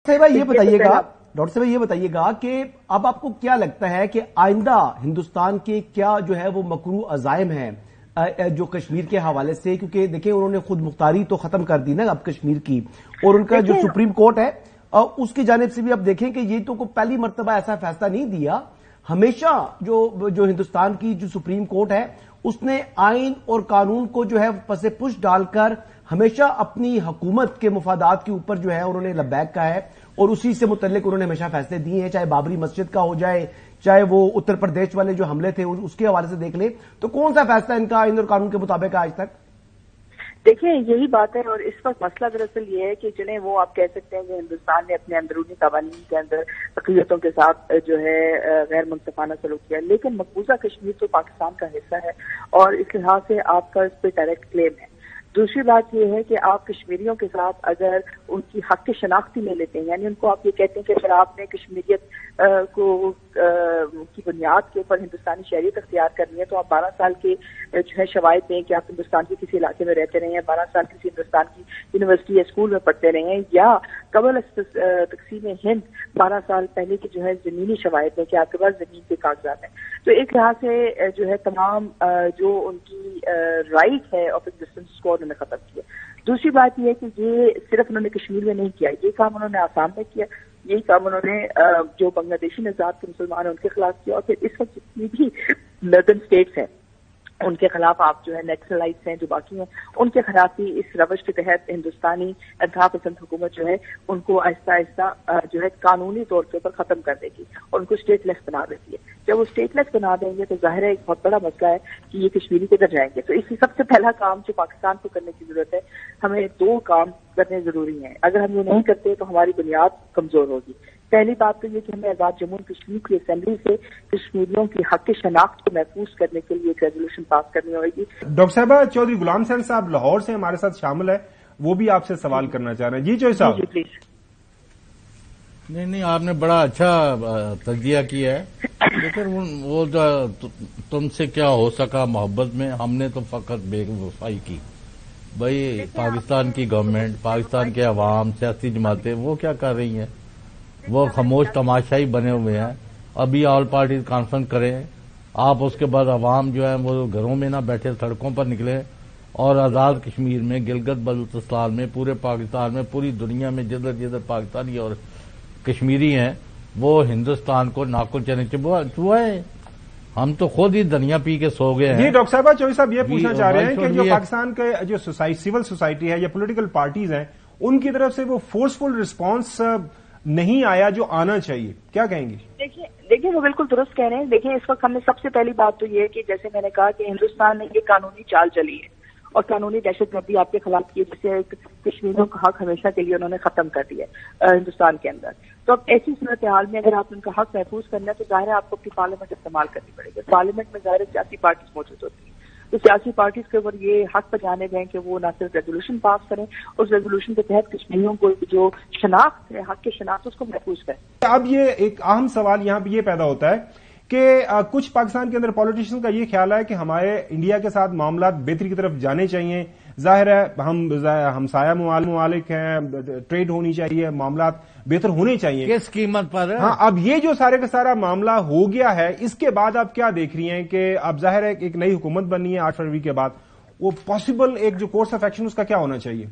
Doctor साहब ये बताइएगा कि अब आपको क्या लगता है कि आइंदा हिंदुस्तान के क्या जो है वो मकरू अज़ाइम हैं जो कश्मीर के हवाले से, क्योंकि देखिए उन्होंने खुद मुख्तारी तो खत्म कर दी ना अब कश्मीर की, और उनका जो सुप्रीम कोर्ट है उसकी जानिब से भी अब देखें कि ये तो कोई पहली मर्तबा ऐसा फैसला नहीं दिया, हमेशा जो हिंदुस्तान की जो सुप्रीम कोर्ट है उसने आइन और कानून को जो है पसे पुश डालकर हमेशा अपनी हुकूमत के मुफादात के ऊपर जो है उन्होंने लब्बैक कहा है, और उसी से मुतल्लिक उन्होंने हमेशा फैसले दिए हैं, चाहे बाबरी मस्जिद का हो जाए, चाहे वो उत्तर प्रदेश वाले जो हमले थे उसके हवाले से देख ले, तो कौन सा फैसला इनका आइन और कानून के मुताबिक आज तक? देखिए यही बात है, और इस वक्त मसला दरअसल ये है कि जिन्हें वो आप कह सकते हैं कि हिंदुस्तान ने अपने अंदरूनी कवानीन के अंदर अक़लियतों के साथ जो है गैर मुंसफाना सलूक किया, लेकिन मकबूजा कश्मीर तो पाकिस्तान का हिस्सा है और इस लिहाज से आपका इस पर डायरेक्ट क्लेम है। दूसरी बात यह है कि आप कश्मीरियों के साथ अगर उनकी हक की शनाख्ती ले लेते हैं, यानी उनको आप ये कहते हैं कि अगर आपने कश्मीरियत की बुनियाद के ऊपर हिंदुस्तानी शहरियत अख्तियार करनी है तो आप 12 साल के जो है शवायद दें कि आप हिंदुस्तान के किसी इलाके में रहते रहे हैं, 12 साल किसी हिंदुस्तान की यूनिवर्सिटी या स्कूल में पढ़ते रहे हैं, या कबल तकसीम हिंद 12 साल पहले की जो है जमीनी शवायद दें कि आपके पास जमीन के कागजात हैं। तो एक लिहाज से जो है तमाम जो उनकी राइट है ऑफ एग्जिस्टेंस को उन्होंने खत्म किया। दूसरी बात यह है कि ये सिर्फ उन्होंने कश्मीर में नहीं किया, ये काम उन्होंने आसाम में किया, यही काम उन्होंने जो बांग्लादेशी नजात के मुसलमान हैं उनके खिलाफ किया, और फिर इस वक्त जितनी भी नॉर्दर्न स्टेट्स हैं उनके खिलाफ आप जो है नेक्सलाइट्स हैं जो बाकी हैं उनके खिलाफ भी इस रवश के तहत हिंदुस्तानी इंतहा पसंद हुकूमत जो है उनको आहिस्ता आहिस्ता जो है कानूनी तौर के ऊपर खत्म कर देगी और उनको स्टेटलेस बना देती है। जब वो स्टेटलेस बना देंगे तो जाहिर है एक बहुत बड़ा मसला है कि ये कश्मीरी किधर जाएंगे। तो इसी सबसे पहला काम जो पाकिस्तान को करने की जरूरत है, हमें 2 काम करने जरूरी हैं। अगर हम ये नहीं करते तो हमारी बुनियाद कमजोर होगी। पहली बात तो ये कि हमें आजाद जम्मू कश्मीर की असेंबली से कश्मीरियों की हक की शनाख्त को महफूज करने के लिए एक रेजोल्यूशन पास करनी होगी। डॉक्टर साहबा, चौधरी गुलाम हुसैन साहब लाहौर से हमारे साथ शामिल है, वो भी आपसे सवाल करना चाह रहे हैं। जी चौधरी साहब। जी प्लीज। नहीं, आपने बड़ा अच्छा तज्जिया किया है, लेकिन वो तुमसे क्या हो सका मोहब्बत में, हमने तो फकत बेवफाई की। भाई पाकिस्तान की गवर्नमेंट, पाकिस्तान के अवाम, सियासी जमातें वो क्या कर रही हैं? वो खामोश तमाशाई बने हुए हैं। अभी ऑल पार्टीज कॉन्फ्रेंस करें आप, उसके बाद अवाम जो है वो घरों में ना बैठे सड़कों पर निकले और आजाद कश्मीर में, गिलगित बल्तिस्तान में, पूरे पाकिस्तान में, पूरी दुनिया में जिधर जिधर पाकिस्तानी और कश्मीरी हैं वो हिंदुस्तान को नाकुल चने चुभाए। हम तो खुद ही दुनिया पी के सो गए हैं। जी डॉक्टर साहब, चौधरी साहब ये पूछना चाह रहे हैं कि जो पाकिस्तान के जो सिविल सोसाइटी है या पॉलिटिकल पार्टीज हैं उनकी तरफ से वो फोर्सफुल रिस्पांस नहीं आया जो आना चाहिए, क्या कहेंगे? देखिए वो बिल्कुल दुरुस्त कह रहे हैं। देखिए इस वक्त हमने सबसे पहली बात तो ये है कि जैसे मैंने कहा कि हिंदुस्तान ने ये कानूनी चाल चली है और कानूनी दहशतगर्दी आपके खिलाफ की, जिससे कश्मीरियों का हक हमेशा के लिए उन्होंने खत्म कर दिया है हिंदुस्तान के अंदर। तो अब ऐसी सूरत हाल में अगर आप उनका हक महफूज करना है तो जाहिर है आपको अपनी पार्लियामेंट इस्तेमाल करनी पड़ेगी। पार्लियामेंट में जाहिर सियासी पार्टीज मौजूद होती हैं, तो सियासी पार्टीज के ऊपर ये हक पर जानिब है कि वो न सिर्फ रेजोल्यूशन पास करें, उस रेजोल्यूशन के तहत कश्मीरियों को जो शनाख्त है, हक की शनाख्त, उसको महफूज करें। अब ये एक अहम सवाल यहाँ पे ये पैदा होता है कि कुछ पाकिस्तान के अंदर पॉलिटिशियन का ये ख्याल है कि हमारे इंडिया के साथ मामला बेहतरी की तरफ जाने चाहिए। जाहिर है हम साया मुमालिक हैं, ट्रेड होनी चाहिए, मामला बेहतर होने चाहिए। किस कीमत पर? हाँ, अब ये जो सारे का सारा मामला हो गया है, इसके बाद आप क्या देख रही हैं कि अब जाहिर है एक नई हुकूमत बननी है 8 फरवरी के बाद, वो पॉसिबल एक जो कोर्स ऑफ एक्शन उसका क्या होना चाहिए?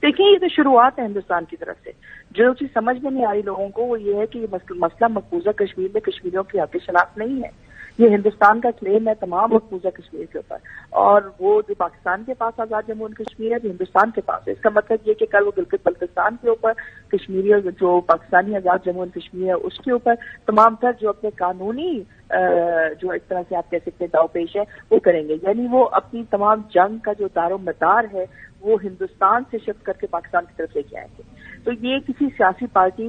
देखिए ये तो शुरुआत है हिंदुस्तान की तरफ से। जो चीज समझ में नहीं आ रही लोगों को वो ये है कि ये मसला मकबूजा कश्मीर में कश्मीरियों की हक शनाख्त नहीं है, ये हिंदुस्तान का क्लेम है तमाम मकबूजा कश्मीर के ऊपर, और वो जो पाकिस्तान के पास आजाद जम्मू एंड कश्मीर है, जो हिंदुस्तान के पास है। इसका मतलब ये कि कल वो गिलगित बल्तिस्तान के ऊपर कश्मीरी जो पाकिस्तानी आजाद जम्मू एंड कश्मीर है उसके ऊपर तमाम तर जो अपने कानूनी जो एक तरह से आप कह सकते हैं दाव पेश है वो करेंगे, यानी वो अपनी तमाम जंग का जो दारो मदार है वो हिंदुस्तान से शिफ्ट करके पाकिस्तान की तरफ लेके आएंगे। तो ये किसी सियासी पार्टी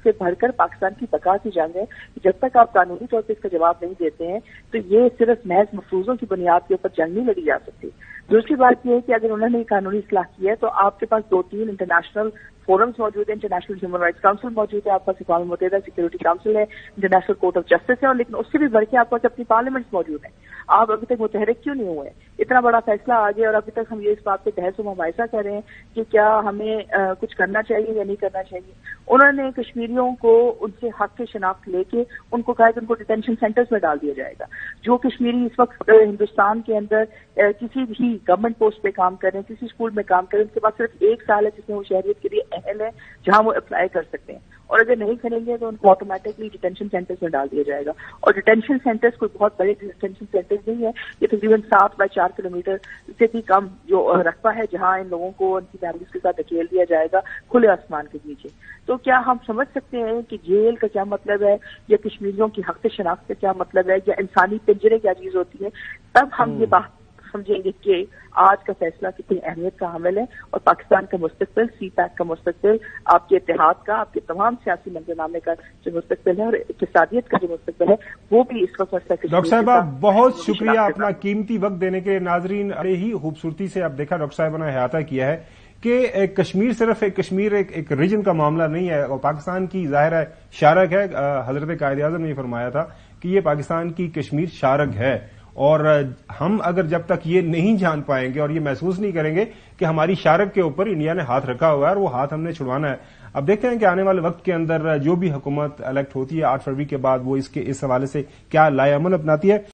से भरकर पाकिस्तान की बका की जंग है। जब तक आप कानूनी तौर पर इसका जवाब नहीं देते हैं तो ये सिर्फ महज मफरूजों की बुनियाद के ऊपर जंग नहीं लड़ी जा सकती। दूसरी बात यह है कि अगर उन्होंने कानूनी इस्लाह की है तो आपके पास 2-3 इंटरनेशनल फोरम्स मौजूद है। इंटरनेशनल ह्यूमन राइट्स काउंसिल मौजूद है, आपके पास अक़वाम मुत्तहिदा सिक्योरिटी काउंसिल है, इंटरनेशनल कोर्ट ऑफ जस्टिस है, और लेकिन उससे भी बढ़ के आपके पास अपनी पार्लियामेंट्स मौजूद है। आप अभी तक मुतहरिक क्यों नहीं हुए? इतना बड़ा फैसला आ गया और अभी तक हम ये इस बात पे बहस मुबाहिसा कर रहे हैं कि क्या हमें कुछ करना चाहिए या नहीं करना चाहिए। उन्होंने कश्मीरियों को उनसे हक की शनाख्त लेके उनको कहा कि उनको डिटेंशन सेंटर्स में डाल दिया जाएगा। जो कश्मीरी इस वक्त हिंदुस्तान के अंदर किसी भी गवर्नमेंट पोस्ट पे काम कर रहे हैं, किसी स्कूल में काम कर रहे हैं, उनके पास सिर्फ 1 साल है जिसमें वो शहरियत के लिए अहल है, जहां वो अप्लाई कर सकते हैं, और अगर नहीं करेंगे तो उनको ऑटोमेटिकली डिटेंशन सेंटर्स में डाल दिया जाएगा। और डिटेंशन सेंटर्स कोई बहुत बड़े डिटेंशन सेंटर्स नहीं है, ये तकरीबन 7 बाय 4 किलोमीटर से भी कम जो रकबा है जहां इन लोगों को उनकी फैमिलीज के साथ धकेल दिया जाएगा खुले आसमान के नीचे। तो क्या हम समझ सकते हैं कि जेल का क्या मतलब है, या कश्मीरियों की हक शनाख्त का क्या मतलब है, या इंसानी पिंजरे क्या चीज होती है? तब हम ये बात समझेंगे कि आज का फैसला कितनी अहमियत का हामिल है, और पाकिस्तान का मुस्तकबिल, सी पैक का मुस्तकबिल, आपके इत्तेहाद का, आपके तमाम सियासी मंजरनामे का जो मुस्तकबिल है और इक़्तिसादियत का जो मुस्तकबिल है, वो भी इस वक्त डॉक्टर साहिबा बहुत शुक्रिया अपना कीमती वक्त देने के लिए। नाजरीन, अरे ही खूबसूरती से आप देखा डॉक्टर साहिबा ने अहाता किया है कि कश्मीर सिर्फ एक रीजन का मामला नहीं है, और पाकिस्तान की जाहिर है शारक है। हजरत कायद आज़म ने ये फरमाया था कि ये पाकिस्तान की कश्मीर शारक है, और हम अगर जब तक ये नहीं जान पाएंगे और ये महसूस नहीं करेंगे कि हमारी शारक के ऊपर इंडिया ने हाथ रखा हुआ है और वो हाथ हमने छुड़वाना है। अब देखते हैं कि आने वाले वक्त के अंदर जो भी हुकूमत इलेक्ट होती है 8 फरवरी के बाद, वो इस हवाले से क्या लाए अमल अपनाती है।